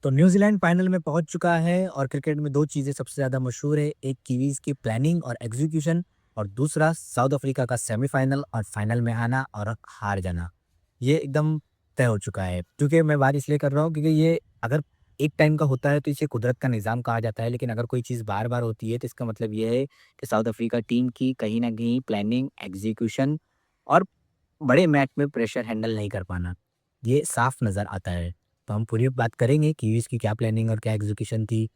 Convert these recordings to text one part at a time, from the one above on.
तो New Zealand final में पहुँच चुका है और क्रिकेट में 2 चीज़ें सबसे ज़्यादा मशहूर है, एक कीवीज़ की प्लानिंग और एग्ज़ीक्यूशन और दूसरा साउथ अफ्रीका का सेमीफ़ाइनल और फाइनल में आना और हार जाना। ये एकदम तय हो चुका है, क्योंकि मैं बात इसलिए कर रहा हूँ क्योंकि ये अगर एक टाइम का होता है तो इसे कुदरत का निज़ाम कहा जाता है, लेकिन अगर कोई चीज़ बार-बार होती है तो इसका मतलब ये है कि साउथ अफ्रीका टीम की कहीं न कहीं प्लानिंग, एग्ज़ीक्यूशन और बड़े मैच में प्रेशर हैंडल नहीं कर पाना, ये साफ नज़र आता है। तो हम पूरी बात करेंगे कि इसकी क्या प्लानिंग और क्या एग्ज़ीक्यूशन थी,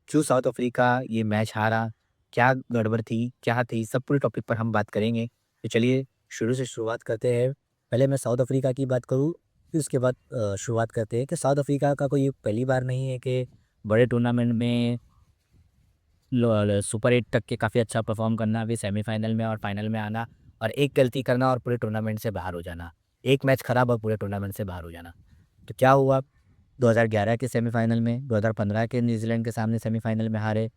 क्यों साउथ अफ्रीका ये मैच हारा, क्या गड़बड़ थी, क्या थी, सब पूरे टॉपिक पर हम बात करेंगे। तो चलिए शुरू से शुरुआत करते हैं। पहले मैं साउथ अफ्रीका की बात करूँ, फिर उसके बाद शुरुआत करते हैं कि साउथ अफ्रीका का कोई पहली बार नहीं है कि बड़े टूर्नामेंट में सुपर 8 तक के काफ़ी अच्छा परफ़ॉर्म करना, फिर सेमीफ़ाइनल में और फाइनल में आना और एक गलती करना और पूरे टूर्नामेंट से बाहर हो जाना। एक मैच खराब और पूरे टूर्नामेंट से बाहर हो जाना। तो क्या हुआ 2011 के सेमीफ़ाइनल में, 2015 के न्यूज़ीलैंड के सामने सेमीफ़ाइनल में हारे,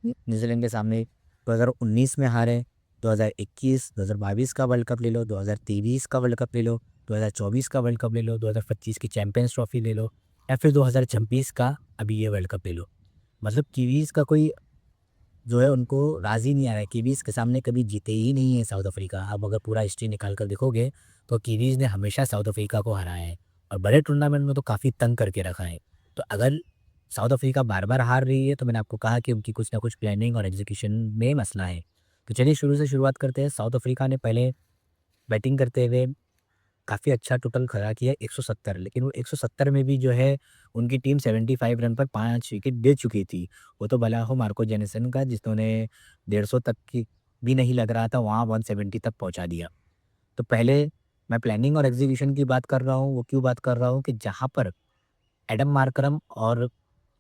न्यूज़ीलैंड के सामने 2019 में हारे, 2021, 2022 का वर्ल्ड कप ले लो, 2023 का वर्ल्ड कप ले लो, 2024 का वर्ल्ड कप ले लो, 2025 की चैंपियंस ट्रॉफी ले लो या फिर 2026 का अभी ये वर्ल्ड कप ले लो। मतलब कीवीज़ का कोई जो है उनको राज़ी नहीं आ रहा है, कीवीज़ के सामने कभी जीते ही नहीं है साउथ अफ्रीका। आप अगर पूरा हिस्ट्री निकाल कर देखोगे, तो कीवीज़ ने हमेशा साउथ अफ्रीका को हराया है और बड़े टूर्नामेंट में तो काफ़ी तंग करके रखा है। तो अगर साउथ अफ्रीका बार-बार हार रही है, तो मैंने आपको कहा कि उनकी कुछ ना कुछ प्लानिंग और एग्ज़ीक्यूशन में मसला है। तो चलिए शुरू से शुरुआत करते हैं। साउथ अफ्रीका ने पहले बैटिंग करते हुए काफ़ी अच्छा टोटल खड़ा किया 170, लेकिन वो 170 में भी जो है उनकी टीम 75 रन पर 5 विकेट दे चुकी थी। वो तो भला हो मार्को जेनिसन का, जिन्होंने 150 तक की भी नहीं लग रहा था, वहाँ 170 तक पहुँचा दिया। तो पहले मैं प्लानिंग और एग्ज़ीक्यूशन की बात कर रहा हूँ, वो क्यों बात कर रहा हूँ कि जहाँ पर एडम मार्करम और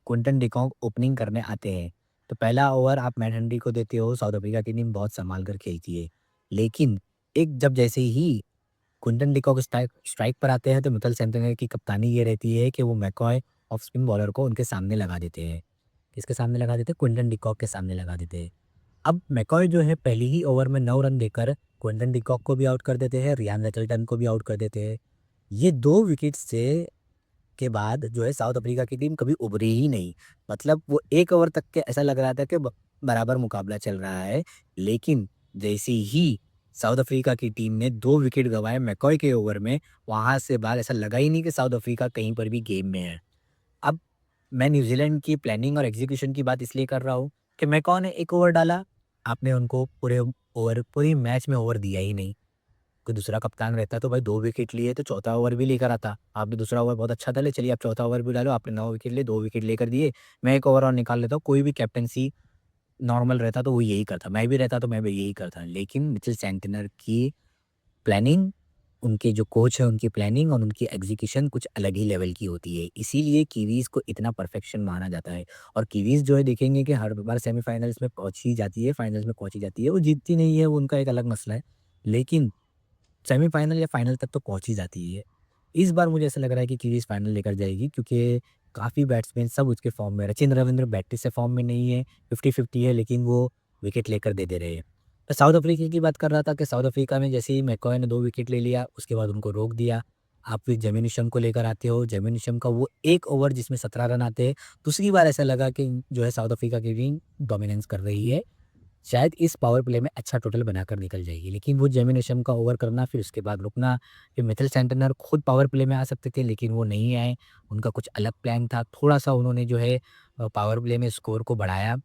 क्विंटन डिकॉक ओपनिंग करने आते हैं, तो पहला ओवर आप मैट हेनरी को देते हो, साउथ अफ्रीका की टीम बहुत सँभाल कर खेलती है। लेकिन एक जब जैसे ही क्विंटन डिकॉक स्ट्राइक स्ट्राइक पर आते हैं, तो मिचेल सेंटनर की कप्तानी ये रहती है कि वो मैकॉय ऑफ स्पिन बॉलर को उनके सामने लगा देते हैं। किसके सामने लगा देते हैं? क्विंटन डिकॉक के सामने लगा देते हैं। अब मैकॉय जो है पहले ही ओवर में 9 रन देकर क्विंटन डिकॉक को भी आउट कर देते हैं, रियान रैटलटन को भी आउट कर देते हैं। ये 2 विकेट से के बाद जो है साउथ अफ्रीका की टीम कभी उभरी ही नहीं। मतलब वो 1 ओवर तक के ऐसा लग रहा था कि ब बराबर मुकाबला चल रहा है, लेकिन जैसे ही साउथ अफ्रीका की टीम ने 2 विकेट गँवाए मैकॉय के ओवर में, वहाँ से बाद ऐसा लगा ही नहीं कि साउथ अफ्रीका कहीं पर भी गेम में है। अब मैं न्यूज़ीलैंड की प्लानिंग और एग्ज़ीक्यूशन की बात इसलिए कर रहा हूँ कि मैकॉय ने 1 ओवर डाला, आपने उनको पूरे मैच में ओवर दिया ही नहीं। कोई दूसरा कप्तान रहता तो भाई 2 विकेट लिए तो चौथा ओवर भी लेकर आता। आपने दूसरा ओवर बहुत अच्छा डाले, चलिए आप चौथा ओवर भी डालो, आपने 9 विकेट लिए, 2 विकेट लेकर दिए, मैं 1 ओवर और निकाल लेता हूँ। कोई भी कैप्टेंसी नॉर्मल रहता तो वो यही करता, मैं भी रहता तो मैं भी यही करता। लेकिन मिचेल सेंटनर की प्लानिंग, उनके जो कोच हैं उनकी प्लानिंग और उनकी एग्ज़ीक्यूशन कुछ अलग ही लेवल की होती है। इसीलिए कीवीज़ को इतना परफेक्शन माना जाता है और कीवीज़ जो है देखेंगे कि हर बार सेमीफ़ाइनल्स में पहुँच ही जाती है, फाइनल्स में पहुँच ही जाती है। वो जीतती नहीं है, वो उनका एक अलग मसला है। लेकिन सेमीफ़ाइनल या फाइनल तक तो पहुँच ही जाती है। इस बार मुझे ऐसा लग रहा है कि कीवीज़ फाइनल लेकर जाएगी, क्योंकि काफ़ी बैट्समैन सब उसके फ़ॉर्म में हैं। रचिन रविंद्र बैटिंग से फ़ॉर्म में नहीं है, 50-50 है, लेकिन वो विकेट लेकर दे रहे हैं। मैं साउथ अफ्रीका की बात कर रहा था कि साउथ अफ्रीका में जैसे ही मैकॉय ने 2 विकेट ले लिया, उसके बाद उनको रोक दिया। आप फिर जेमी नीशम को लेकर आते हो, जेमी नीशम का वो 1 ओवर जिसमें 17 रन आते हैं, दूसरी बार ऐसा लगा कि जो है साउथ अफ्रीका की टीम डोमिनेंस कर रही है। शायद इस पावर प्ले में अच्छा टोटल बनाकर निकल जाएगी। लेकिन वो जेमी नेशम का ओवर करना, फिर उसके बाद रुकना, फिर मिचेल सेंटनर खुद पावर प्ले में आ सकते थे, लेकिन वो नहीं आए। उनका कुछ अलग प्लान था। थोड़ा-सा उन्होंने जो है पावर प्ले में स्कोर को बढ़ाया।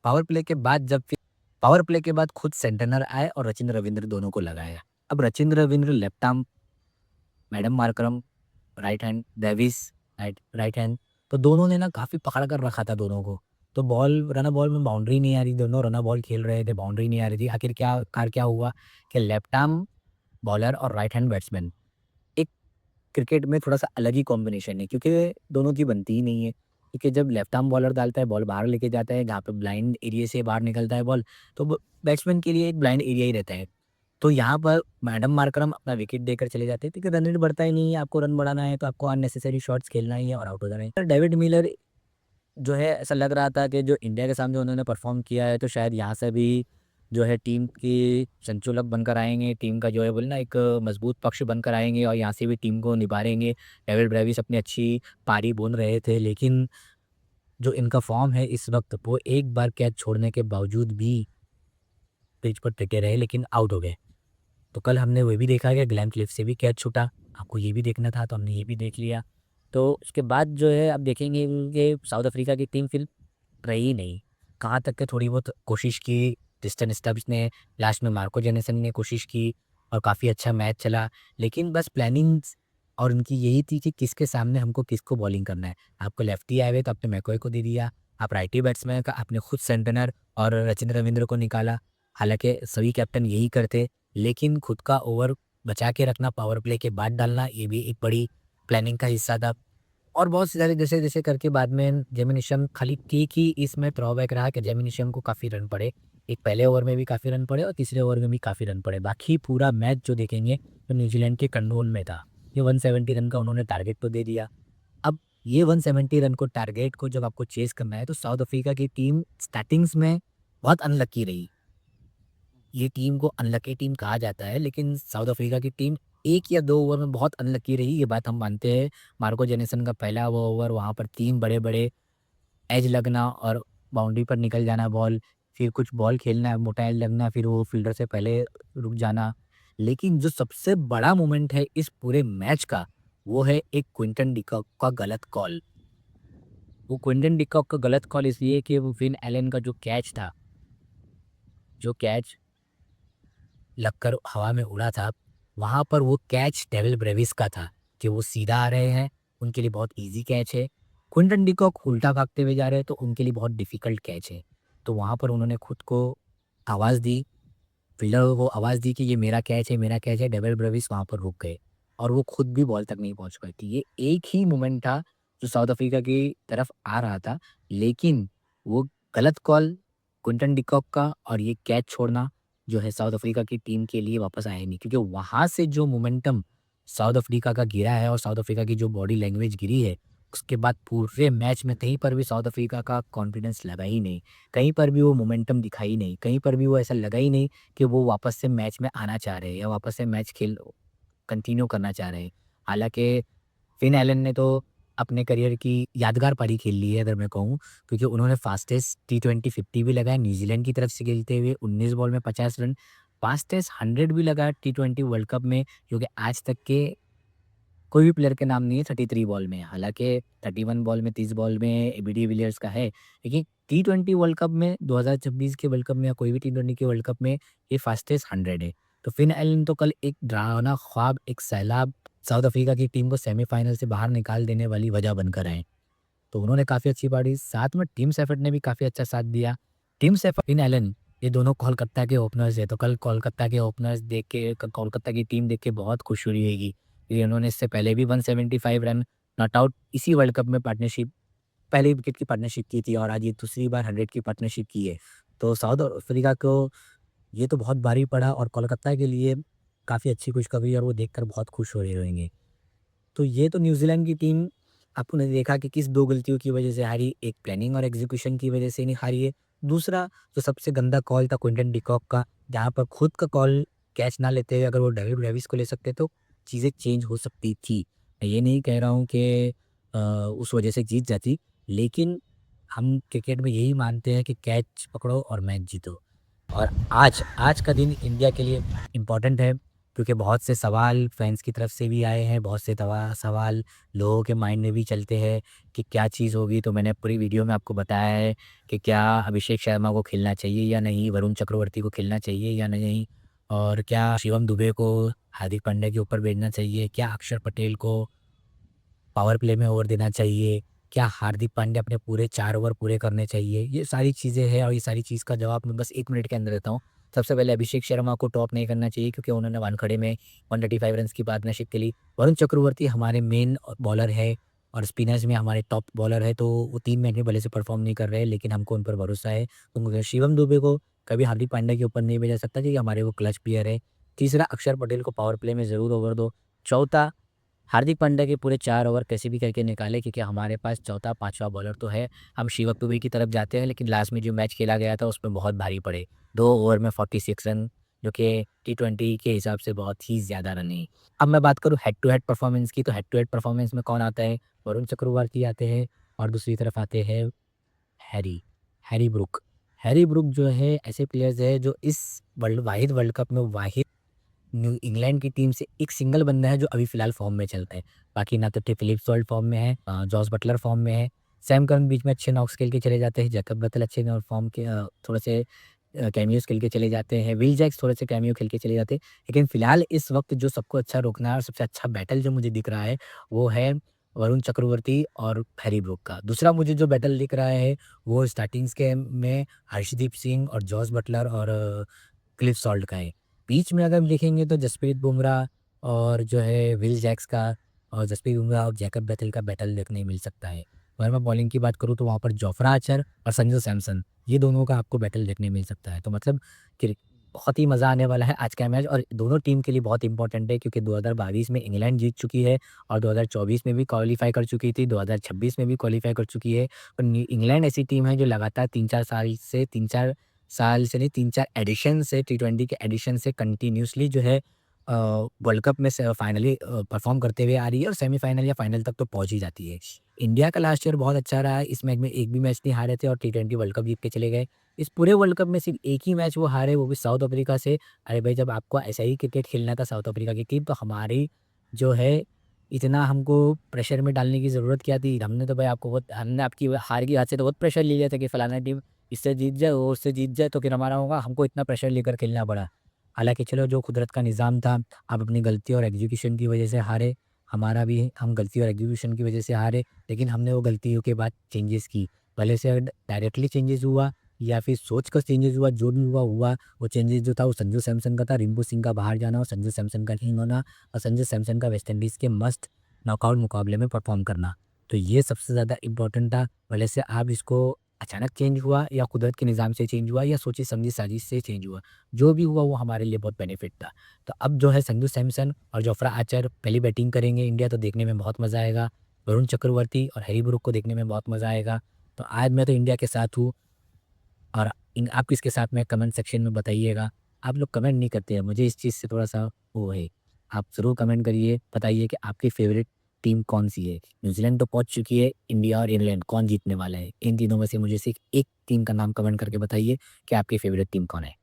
पावर प्ले के बाद जब फिर पावर प्ले के बाद खुद सेंटनर आए और रचिन रविंद्र दोनों को लगाया। अब Rachin Ravindra left arm, madam Markram right hand, Davis right hand, तो दोनों ने ना काफ़ी पकड़ कर रखा था दोनों को। तो रनर बॉल में बाउंड्री नहीं आ रही, दोनों रनर बॉल खेल रहे थे, बाउंड्री नहीं आ रही थी। आखिरकार क्या हुआ कि लेफ्ट आर्म बॉलर और राइट हैंड बैट्समैन एक क्रिकेट में थोड़ा-सा अलग ही कॉम्बिनेशन है, क्योंकि दोनों की बनती ही नहीं है। क्योंकि जब लेफ्ट आर्म बॉलर डालता है, बॉल बाहर लेके जाता है, जहाँ पे ब्लाइंड एरिया से बाहर निकलता है बॉल, तो ब बैट्समैन के लिए एक ब्लाइंड एरिया ही रहता है। तो यहाँ पर मैडम मार्करम अपना विकेट देकर चले जाते हैं, क्योंकि रन रेट बढ़ता ही नहीं है। आपको रन बढ़ाना है तो आपको अननेसेसरी शॉट्स खेलना ही है और आउट हो जाना है। डेविड मिलर जो है ऐसा लग रहा था कि जो इंडिया के सामने उन्होंने परफॉर्म किया है, तो शायद यहाँ से भी जो है टीम के संचालक बनकर आएँगे, टीम का जो है बोले ना एक मजबूत पक्ष बनकर आएँगे और यहाँ से भी टीम को निभाएँगे। डेविड ब्रेविस अपनी अच्छी पारी बुन रहे थे, लेकिन जो इनका फ़ॉर्म है इस वक़्त, वो एक बार कैच छोड़ने के बावजूद भी पिच पर टिके रहे, लेकिन आउट हो गए। तो कल हमने वो भी देखा कि ग्लेन क्लिफ से भी कैच छूटा, आपको ये भी देखना था तो हमने ये भी देख लिया। तो उसके बाद जो है आप देखेंगे कि साउथ अफ्रीका की टीम फिर रही नहीं। कहाँ तक के थोड़ी बहुत कोशिश की, ट्रिस्टन स्टब्स ने, लास्ट में मार्को जेनेसन ने कोशिश की और काफ़ी अच्छा मैच चला। लेकिन बस प्लानिंग्स और उनकी यही थी कि किसके सामने हमको किसको बॉलिंग करना है। आपको लेफ्टी आए हुए तो आपने मैकॉय को दे दिया, आप राइटी बैट्समैन का आपने खुद सेंटनर और रचिंद्र रविंद्र को निकाला। हालाँकि सभी कैप्टन यही करते, लेकिन खुद का ओवर बचा के रखना, पावर प्ले के बाद डालना, ये भी एक बड़ी प्लानिंग का हिस्सा था। और बहुत सारे जैसे-जैसे करके बाद में जेमी नेशम खाली ठीक ही इसमें ड्रॉबैक रहा कि जेमी नेशम को काफ़ी रन पड़े। एक पहले ओवर में भी काफ़ी रन पड़े और तीसरे ओवर में भी काफ़ी रन पड़े। बाकी पूरा मैच जो देखेंगे तो न्यूज़ीलैंड के कंट्रोल में था। ये 170 रन का उन्होंने टारगेट तो दे दिया। अब ये 170 रन को टारगेट को जब आपको चेज़ करना है तो साउथ अफ्रीका की टीम स्टार्टिंग्स में बहुत अनलकी रही। ये टीम को अनलकी टीम कहा जाता है, लेकिन साउथ अफ्रीका की टीम 1 या 2 ओवर में बहुत अनलकी रही, ये बात हम मानते हैं। मार्को जेनिसन का पहला वो ओवर, वहाँ पर 3 बड़े-बड़े एज लगना और बाउंड्री पर निकल जाना बॉल, फिर कुछ बॉल खेलना, मोटा एज लगना, फिर वो फील्डर से पहले रुक जाना। लेकिन जो सबसे बड़ा मोमेंट है इस पूरे मैच का, वो है एक क्विंटन डिकॉक का गलत कॉल। वो क्विंटन डिकॉक का गलत कॉल इसलिए कि वो फिन एलन का जो कैच था, जो कैच लगकर हवा में उड़ा था, वहाँ पर वो कैच डेविल ब्रेविस का था कि वो सीधा आ रहे हैं, उनके लिए बहुत ईज़ी कैच है। क्विंटन डिकॉक उल्टा भागते हुए जा रहे हैं, तो उनके लिए बहुत डिफ़िकल्ट कैच है। तो वहाँ पर उन्होंने खुद को आवाज़ दी, फील्डर को आवाज़ दी कि ये मेरा कैच है, डेविल ब्रेविस वहाँ पर रुक गए और वो खुद भी बॉल तक नहीं पहुँच पाए थे। ये एक ही मोमेंट था जो साउथ अफ्रीका की तरफ आ रहा था, लेकिन वो गलत कॉल क्विंटन डिकॉक का और ये कैच छोड़ना जो है साउथ अफ्रीका की टीम के लिए वापस आया नहीं, क्योंकि वहाँ से जो मोमेंटम साउथ अफ्रीका का गिरा है और साउथ अफ्रीका की जो बॉडी लैंग्वेज गिरी है, उसके बाद पूरे मैच में कहीं पर भी साउथ अफ्रीका का कॉन्फिडेंस लगा ही नहीं। कहीं पर भी वो मोमेंटम दिखा ही नहीं, कहीं पर भी वो ऐसा लगा ही नहीं कि वो वापस से मैच में आना चाह रहे हैं या वापस से मैच खेल कंटिन्यू करना चाह रहे हैं। हालाँकि फिन एलन ने तो अपने करियर की यादगार पारी खेल ली है अगर मैं कहूँ, क्योंकि उन्होंने फास्टेस्ट टी20 50 भी लगाया न्यूज़ीलैंड की तरफ से खेलते हुए 19 बॉल में 50 रन, फास्टेस्ट 100 भी लगाया टी20 वर्ल्ड कप में, क्योंकि आज तक के कोई भी प्लेयर के नाम नहीं है 33 बॉल में। हालाँकि 31 बॉल में 30 बॉल में एबी डिविलियर्स का है, लेकिन टी20 वर्ल्ड कप में 2026 के वर्ल्ड कप में या कोई भी टी20 के वर्ल्ड कप में ये फास्टेस्ट 100 है। तो फिन एलन तो कल एक डरावना ख्वाब, एक सैलाब साउथ अफ्रीका की टीम को सेमीफाइनल से बाहर निकाल देने वाली वजह बनकर आए। तो उन्होंने काफ़ी अच्छी पारी, साथ में टीम सेफर्ट ने भी काफ़ी अच्छा साथ दिया। टीम सेफर्ट, फिन एलन, ये दोनों कोलकाता के ओपनर्स हैं, तो कल कोलकाता के ओपनर्स देख के कोलकाता की टीम देख के बहुत खुश हुई होगी। ये उन्होंने इससे पहले भी 175 रन नॉट आउट इसी वर्ल्ड कप में पार्टनरशिप, पहले विकेट की पार्टनरशिप की थी और आज ये दूसरी बार 100 की पार्टनरशिप की है। तो साउथ अफ्रीका को ये तो बहुत भारी पड़ा और कोलकाता के लिए काफ़ी अच्छी खुशखबरी, और वो देखकर बहुत खुश हो रहे होंगे। तो ये तो न्यूज़ीलैंड की टीम, आपने देखा कि किस 2 गलतियों की वज़ह से हारी, एक प्लानिंग और एग्ज़ीक्यूशन की वज़ह से नहीं हारी है। दूसरा जो सबसे गंदा कॉल था क्विंटन डिकॉक का, जहाँ पर खुद का कॉल कैच ना लेते हुए अगर वो डेविड ब्रेविस को ले सकते तो चीज़ें चेंज हो सकती थी। मैं ये नहीं कह रहा हूँ कि उस वज़ह से जीत जाती, लेकिन हम क्रिकेट में यही मानते हैं कि कैच पकड़ो और मैच जीतो। और आज आज का दिन इंडिया के लिए इम्पोर्टेंट है, क्योंकि बहुत से सवाल फैंस की तरफ से भी आए हैं, बहुत से सवाल लोगों के माइंड में भी चलते हैं कि क्या चीज़ होगी। तो मैंने पूरी वीडियो में आपको बताया है कि क्या अभिषेक शर्मा को खेलना चाहिए या नहीं, वरुण चक्रवर्ती को खेलना चाहिए या नहीं, और क्या शिवम दुबे को हार्दिक पांड्या के ऊपर भेजना चाहिए, क्या अक्षर पटेल को पावर प्ले में ओवर देना चाहिए, क्या हार्दिक पांड्या अपने पूरे 4 ओवर पूरे करने चाहिए? ये सारी चीज़ें हैं और ये सारी चीज़ का जवाब मैं बस 1 मिनट के अंदर देता हूँ। सबसे पहले अभिषेक शर्मा को टॉप नहीं करना चाहिए, क्योंकि उन्होंने वानखेड़े में 135 रन्स की पार्टनरशिप खेली। वरुण चक्रवर्ती हमारे मेन बॉलर है और स्पिनर्स में हमारे टॉप बॉलर है, तो वो 3 मैच में भले से परफ़ॉर्म नहीं कर रहे हैं, लेकिन हमको उन पर भरोसा है। तो शिवम दुबे को कभी हार्दिक पांड्या के ऊपर नहीं भेजा सकता, क्योंकि हमारे वो क्लच प्लेयर है। तीसरा, अक्षर पटेल को पावर प्ले में ज़रूर ओवर दो। चौथा, हार्दिक पांड्या के पूरे 4 ओवर कैसे भी करके निकाले, क्योंकि हमारे पास चौथा, 5वां बॉलर तो है। हम शिवम दुबे की तरफ जाते हैं, लेकिन लास्ट में जो मैच खेला गया था उसमें बहुत भारी पड़े। 2 ओवर में 46 रन, जो कि टी20 के हिसाब से बहुत ही ज़्यादा रन है। अब मैं बात करूँ हेड टू हेड परफॉर्मेंस की, तो हेड टू हेड परफॉर्मेंस में कौन आता है? वरुण चक्रवर्ती आते हैं और दूसरी तरफ आते हैं Harry, Harry Brook. Harry Brook जो है ऐसे प्लेयर्स है जो इस वर्ल्ड कप में वाहिद न्यू इंग्लैंड की टीम से एक सिंगल बंदा है जो अभी फ़िलहाल फ़ॉर्म में चलता है। बाकी ना तो फिलिप सॉल्ट फ़ॉर्म में है, जॉस बटलर फ़ॉर्म में है, सैम करन बीच में अच्छे नॉक्स खेल के चले जाते हैं, जैकब बतल अच्छे न फ़ॉर्म के थोड़े से कैमियोज़ खेल के चले जाते हैं, विल जैक्स थोड़े से कैमियो खेल के चले जाते हैं। लेकिन फ़िलहाल इस वक़्त जो सबको अच्छा रोकना है और सबसे अच्छा बैटल जो मुझे दिख रहा है, वो है वरुण चक्रवर्ती और हैरी ब्रूक का। दूसरा मुझे जो बैटल दिख रहा है, वो स्टार्टिंग्स के में हर्षदीप सिंह और जॉस बटलर और क्लिफ सॉल्ट का है। बीच में अगर हम देखेंगे तो जसप्रीत बुमराह और जो है विल जैक्स का और जसप्रीत बुमराह और जैकब बैटल का बैटल देखने मिल सकता है। अगर मैं बॉलिंग की बात करूँ तो वहाँ पर जोफ्रा आर्चर और संजू सैमसन, ये दोनों का आपको बैटल देखने मिल सकता है। तो मतलब क्रि बहुत ही मज़ा आने वाला है आज का मैच, और दोनों टीम के लिए बहुत इंपॉर्टेंट है, क्योंकि 2022 में इंग्लैंड जीत चुकी है और 2024 में भी क्वालीफाई कर चुकी थी, 2026 में भी क्वालीफाई कर चुकी है। और नी इंग्लैंड ऐसी टीम है जो लगातार 3-4 साल से नहीं, 3-4 एडिशन से, टी20 के एडिशन से कंटिन्यूअसली जो है वर्ल्ड कप में स फाइनली परफ़ॉर्म करते हुए आ रही है और सेमीफ़ाइनल या फाइनल तक तो पहुँच ही जाती है। इंडिया का लास्ट ईयर बहुत अच्छा रहा है, इस मैच में एक भी मैच नहीं हारे थे और टी20 वर्ल्ड कप जीत के चले गए। इस पूरे वर्ल्ड कप में सिर्फ़ एक ही मैच वो हारे, वो भी साउथ अफ्रीका से। अरे भाई, जब आपको ऐसा ही क्रिकेट खेलना था साउथ अफ्रीका की टीम, तो हमारी जो है इतना हमको प्रेशर में डालने की ज़रूरत क्या थी? हमने तो भाई आपको बहुत, हमने आपकी हार की वजह से तो बहुत प्रेशर ले लिया था कि फलाना टीम इससे जीत जाए, वो उससे जीत जाए तो फिर हमारा होगा, हमको इतना प्रेशर लेकर खेलना पड़ा। हालाँकि चलो, जो कुदरत का निज़ाम था, आप अपनी गलती और एग्ज़ीक्यूशन की वजह से हारे, हमारा भी हम गलती और एग्ज़ीक्यूशन की वजह से हारे, लेकिन हमने वो गलतियों के बाद चेंजेस की। भले से डायरेक्टली चेंजेस हुआ या फिर सोच कर चेंजेस हुआ, जो भी हुआ, वो चेंजेस जो था वो संजू सैमसन का था, रिंकू सिंह का बाहर जाना और संजू सैमसन का नहीं होना, और संजू सैमसन का वेस्ट इंडीज़ के मस्ट नॉकआउट मुकाबले में परफ़ॉर्म करना। तो ये सबसे ज़्यादा इम्पोर्टेंट था। भले से आप इसको अचानक चेंज हुआ या कुदरत के निज़ाम से चेंज हुआ या सोची-समझी साजिश से चेंज हुआ, जो भी हुआ वो हमारे लिए बहुत बेनिफिट था। तो अब जो है संजू सैमसन और जोफ्रा आर्चर पहली बैटिंग करेंगे इंडिया, तो देखने में बहुत मज़ा आएगा। वरुण चक्रवर्ती और हैरी ब्रूक को देखने में बहुत मज़ा आएगा। तो आज मैं तो इंडिया के साथ हूँ, और आप किसके साथ में कमेंट सेक्शन में बताइएगा। आप लोग कमेंट नहीं करते हैं, मुझे इस चीज़ से थोड़ा-सा वो है। आप ज़रूर कमेंट करिए, बताइए कि आपकी फ़ेवरेट टीम कौन-सी है? न्यूज़ीलैंड तो पहुँच चुकी है, इंडिया और इंग्लैंड कौन जीतने वाला है? इन तीनों में से मुझे सिर्फ़ एक टीम का नाम कमेंट करके बताइए कि आपकी फ़ेवरेट टीम कौन है?